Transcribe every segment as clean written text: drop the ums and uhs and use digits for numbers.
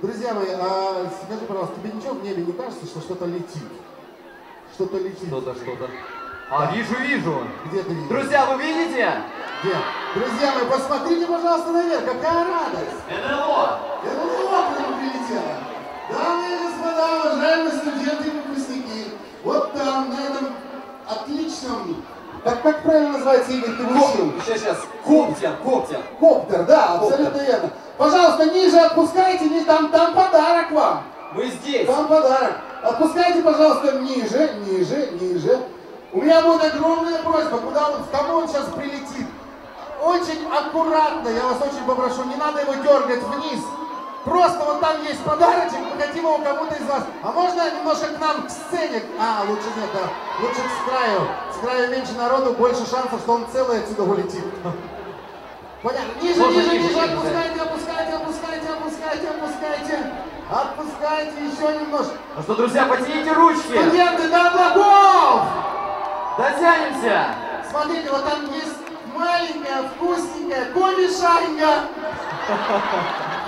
Друзья мои, скажи, пожалуйста, тебе ничего в небе не кажется, что что-то летит? Что-то летит. Что-то. А, вижу. Где ты видишь? Друзья, вы видите? Где? Друзья мои, посмотрите, пожалуйста, наверх, какая радость! НЛО! НЛО к нам прилетело! Дамы и господа, уважаемые студенты и выпускники, вот там, на этом отличном... Как правильно называется, Игорь, ты учил? Сейчас. Коптер. Коптер, да, абсолютно верно. Пожалуйста, ниже отпускайте, там подарок вам. Мы здесь. Там подарок. Отпускайте, пожалуйста, ниже. У меня будет огромная просьба, в кому он сейчас прилетит. Очень аккуратно, я вас очень попрошу, не надо его дергать вниз. Просто вот там есть подарочек, мы хотим его кому-то из вас. А можно немножко к нам, к сцене? Лучше нет, да. Лучше с краю. С краю меньше народу, больше шансов, что он целый отсюда улетит. Понятно. Ниже, отпускайте. Отпускайте еще немножко. Ну что, друзья, потяните ручки. Студенты до облаков! Дотянемся. Смотрите, вот там есть маленькая, вкусненькая комишанька.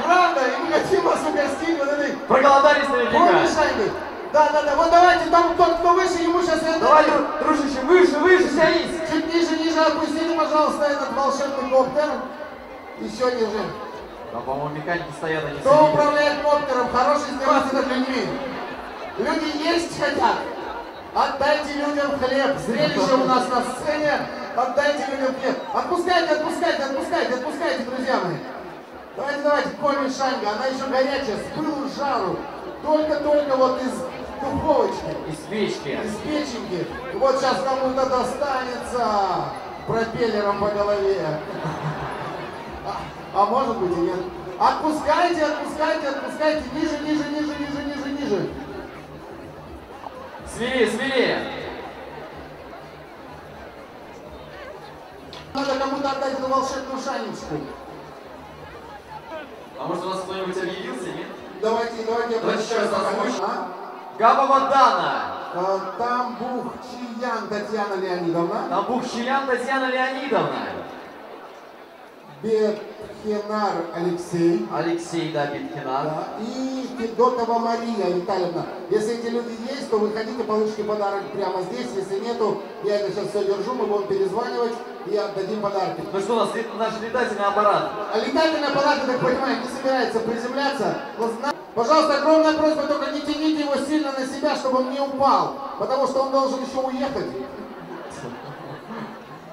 Правда? И мы хотим вас угостить вот этой Проголодались наверняка. комишанькой. Да. Вот давайте, там тот, кто выше, ему сейчас это... Давай, дружище, выше, тянись. Чуть ниже отпустите, пожалуйста, этот волшебный коптер. Еще ниже. Там, по-моему, механики стоят, они Кто управляет коптером? Хороший сделайте над людьми. Люди есть хотят. Отдайте людям хлеб. Зрелище у нас на сцене. Отдайте людям хлеб. Отпускайте, друзья мои. Давайте, комишанька. Она еще горячая, с пылу с жару. Только вот из духовочки. Из печки. Из печеньки. И вот сейчас кому-то достанется пропеллером по голове. А может быть и нет. Отпускайте. Ниже. Смелее. Надо кому-то отдать эту волшебную шанечку. А может у нас кто-нибудь объявился, нет? Давайте еще раз озвучим. Габавадана. Тамбухчиян Татьяна Леонидовна. Бетхенар Алексей. Бетхенар. Да. И Федотова Мария Витальевна. Если эти люди есть, то выходите, получите подарок прямо здесь. Если нету, я это сейчас все держу, мы будем перезванивать и отдадим подарки. Ну что, у нас наш летательный аппарат. А летательный аппарат, я так понимаю, не собирается приземляться. Пожалуйста, огромная просьба, только не тяните его сильно на себя, чтобы он не упал. Потому что он должен еще уехать.